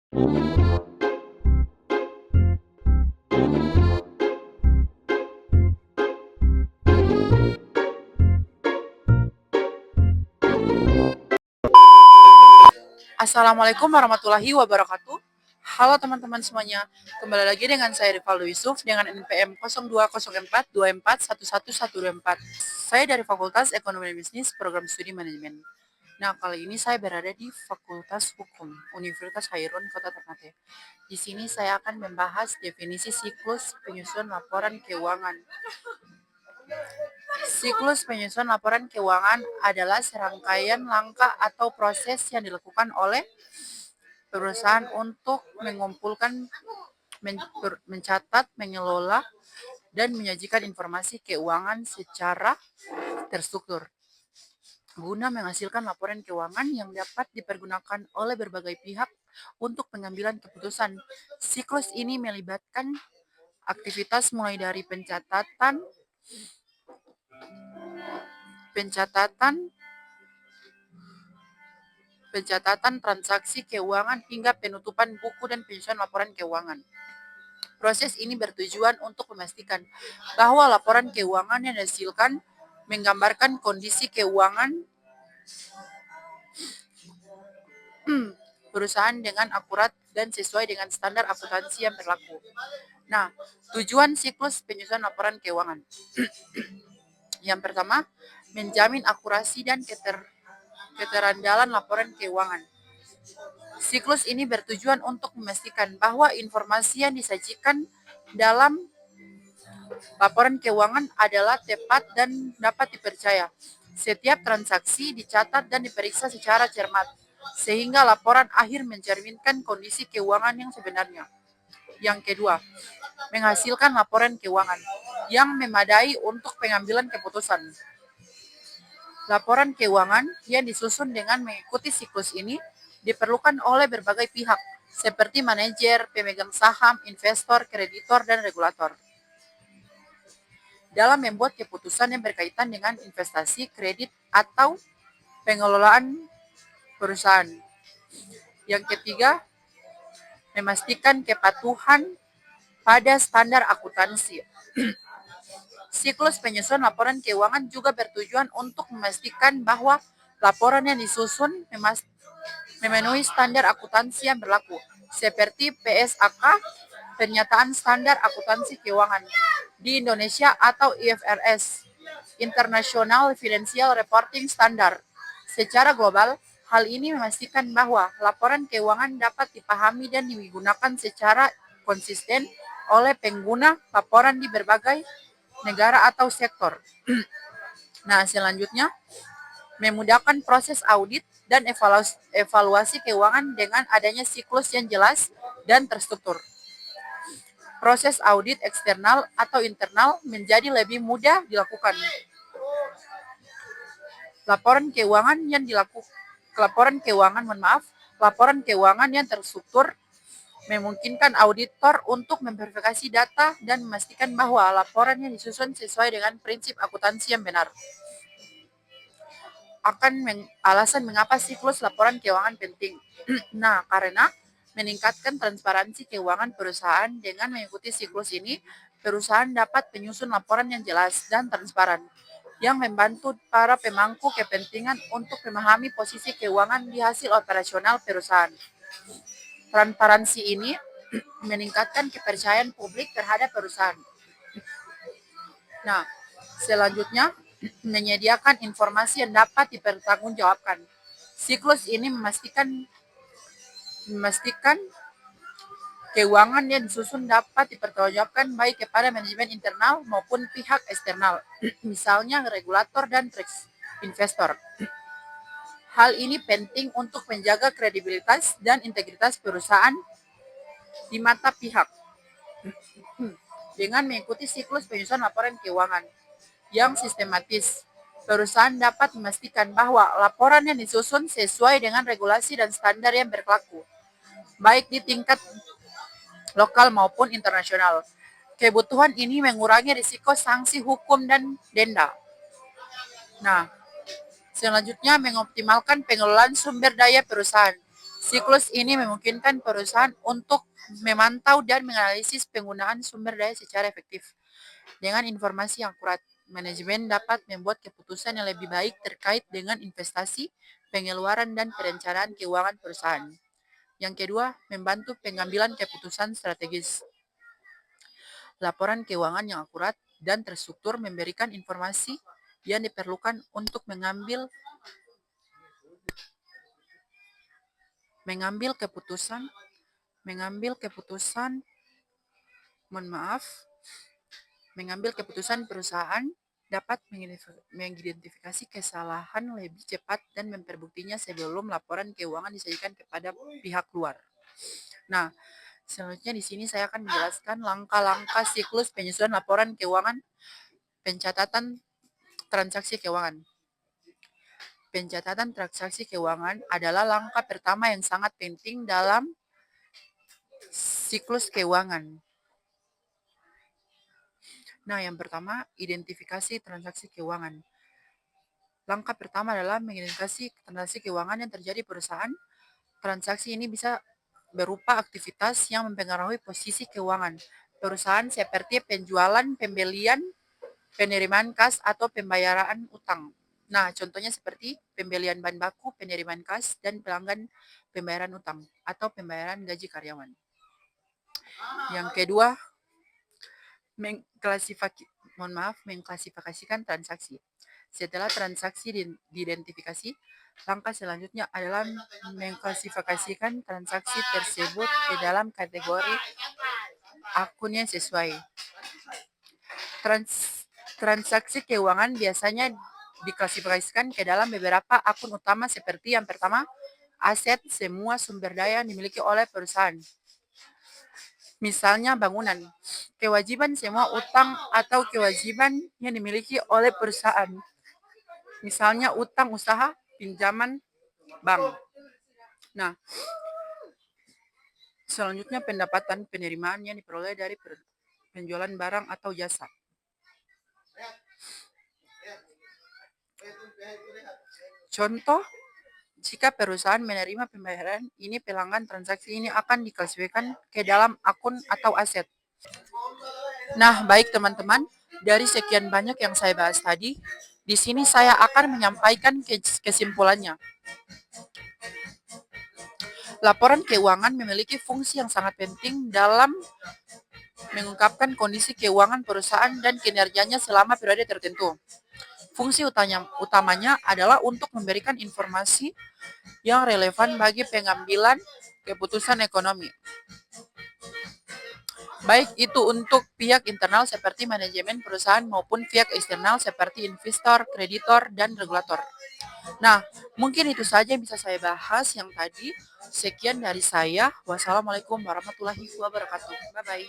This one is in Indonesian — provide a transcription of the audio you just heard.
Assalamualaikum warahmatullahi wabarakatuh. Halo teman-teman semuanya, kembali lagi dengan saya Rivaldo Yusuf dengan NPM 020424111124. Saya dari Fakultas Ekonomi dan Bisnis, Program Studi Manajemen. Nah, kali ini saya berada di Fakultas Hukum Universitas Hairun, Kota Ternate. Di sini saya akan membahas definisi siklus penyusunan laporan keuangan. Siklus penyusunan laporan keuangan adalah serangkaian langkah atau proses yang dilakukan oleh perusahaan untuk mengumpulkan, mencatat, mengelola, dan menyajikan informasi keuangan secara terstruktur guna menghasilkan laporan keuangan yang dapat dipergunakan oleh berbagai pihak untuk pengambilan keputusan. Siklus ini melibatkan aktivitas mulai dari pencatatan transaksi keuangan hingga penutupan buku dan penyusunan laporan keuangan. Proses ini bertujuan untuk memastikan bahwa laporan keuangan yang dihasilkan menggambarkan kondisi keuangan perusahaan dengan akurat dan sesuai dengan standar akuntansi yang berlaku. Nah, tujuan siklus penyusunan laporan keuangan. Yang pertama, menjamin akurasi dan keterandalan laporan keuangan. Siklus ini bertujuan untuk memastikan bahwa informasi yang disajikan dalam laporan keuangan adalah tepat dan dapat dipercaya. Setiap transaksi dicatat dan diperiksa secara cermat, sehingga laporan akhir mencerminkan kondisi keuangan yang sebenarnya. Yang kedua, menghasilkan laporan keuangan yang memadai untuk pengambilan keputusan. Laporan keuangan yang disusun dengan mengikuti siklus ini diperlukan oleh berbagai pihak, seperti manajer, pemegang saham, investor, kreditor, dan regulator, dalam membuat keputusan yang berkaitan dengan investasi, kredit, atau pengelolaan perusahaan. Yang ketiga, memastikan kepatuhan pada standar akuntansi. Siklus penyusunan laporan keuangan juga bertujuan untuk memastikan bahwa laporan yang disusun memenuhi standar akuntansi yang berlaku, seperti PSAK, Pernyataan Standar Akuntansi Keuangan di Indonesia atau IFRS, International Financial Reporting Standard. Secara global, hal ini memastikan bahwa laporan keuangan dapat dipahami dan digunakan secara konsisten oleh pengguna laporan di berbagai negara atau sektor. Nah, selanjutnya, memudahkan proses audit dan evaluasi keuangan dengan adanya siklus yang jelas dan terstruktur. Proses audit eksternal atau internal menjadi lebih mudah dilakukan. Laporan keuangan yang terstruktur memungkinkan auditor untuk memverifikasi data dan memastikan bahwa laporan yang disusun sesuai dengan prinsip akuntansi yang benar. Alasan mengapa siklus laporan keuangan penting. Nah, karena meningkatkan transparansi keuangan perusahaan. Dengan mengikuti siklus ini, perusahaan dapat menyusun laporan yang jelas dan transparan, yang membantu para pemangku kepentingan untuk memahami posisi keuangan di hasil operasional perusahaan. Transparansi ini meningkatkan kepercayaan publik terhadap perusahaan. Nah, selanjutnya, menyediakan informasi yang dapat dipertanggungjawabkan. Siklus ini memastikan keuangan yang disusun dapat dipertanggungjawabkan baik kepada manajemen internal maupun pihak eksternal, misalnya regulator dan investor. Hal ini penting untuk menjaga kredibilitas dan integritas perusahaan di mata pihak. Dengan mengikuti siklus penyusunan laporan keuangan yang sistematis, perusahaan dapat memastikan bahwa laporan yang disusun sesuai dengan regulasi dan standar yang berlaku, baik di tingkat lokal maupun internasional. Kebutuhan ini mengurangi risiko sanksi hukum dan denda. Nah, selanjutnya, mengoptimalkan pengelolaan sumber daya perusahaan. Siklus ini memungkinkan perusahaan untuk memantau dan menganalisis penggunaan sumber daya secara efektif. Dengan informasi yang akurat, manajemen dapat membuat keputusan yang lebih baik terkait dengan investasi, pengeluaran, dan perencanaan keuangan perusahaan. Yang kedua, membantu pengambilan keputusan strategis. Laporan keuangan yang akurat dan terstruktur memberikan informasi yang diperlukan untuk mengambil keputusan mohon maaf, mengambil keputusan perusahaan dapat mengidentifikasi kesalahan lebih cepat dan memperbuktinya sebelum laporan keuangan disajikan kepada pihak luar. Nah, selanjutnya di sini saya akan menjelaskan langkah-langkah siklus penyusunan laporan keuangan pencatatan transaksi keuangan. Pencatatan transaksi keuangan adalah langkah pertama yang sangat penting dalam siklus keuangan. Nah, yang pertama, identifikasi transaksi keuangan. Langkah pertama adalah mengidentifikasi transaksi keuangan yang terjadi di perusahaan. Transaksi ini bisa berupa aktivitas yang mempengaruhi posisi keuangan perusahaan seperti penjualan, pembelian, penerimaan kas, atau pembayaran utang. Nah, contohnya seperti pembelian bahan baku, penerimaan kas, dan pelanggan pembayaran utang atau pembayaran gaji karyawan. Yang kedua, mengklasifikasikan transaksi. Setelah transaksi diidentifikasi, langkah selanjutnya adalah mengklasifikasikan transaksi tersebut ke dalam kategori akun yang sesuai. Transaksi keuangan biasanya diklasifikasikan ke dalam beberapa akun utama seperti yang pertama, aset semua sumber daya yang dimiliki oleh perusahaan. Misalnya bangunan, kewajiban semua utang atau kewajiban yang dimiliki oleh perusahaan. Misalnya utang usaha, pinjaman bank. Nah, selanjutnya pendapatan penerimaan yang diperoleh dari penjualan barang atau jasa. Contoh, jika perusahaan menerima pembayaran, ini pelanggan transaksi ini akan diklasifikasikan ke dalam akun atau aset. Nah, baik teman-teman, dari sekian banyak yang saya bahas tadi, di sini saya akan menyampaikan kesimpulannya. Laporan keuangan memiliki fungsi yang sangat penting dalam mengungkapkan kondisi keuangan perusahaan dan kinerjanya selama periode tertentu. Fungsi utamanya adalah untuk memberikan informasi yang relevan bagi pengambilan keputusan ekonomi. Baik itu untuk pihak internal seperti manajemen perusahaan maupun pihak eksternal seperti investor, kreditor, dan regulator. Nah, mungkin itu saja yang bisa saya bahas yang tadi. Sekian dari saya. Wassalamualaikum warahmatullahi wabarakatuh. Bye-bye.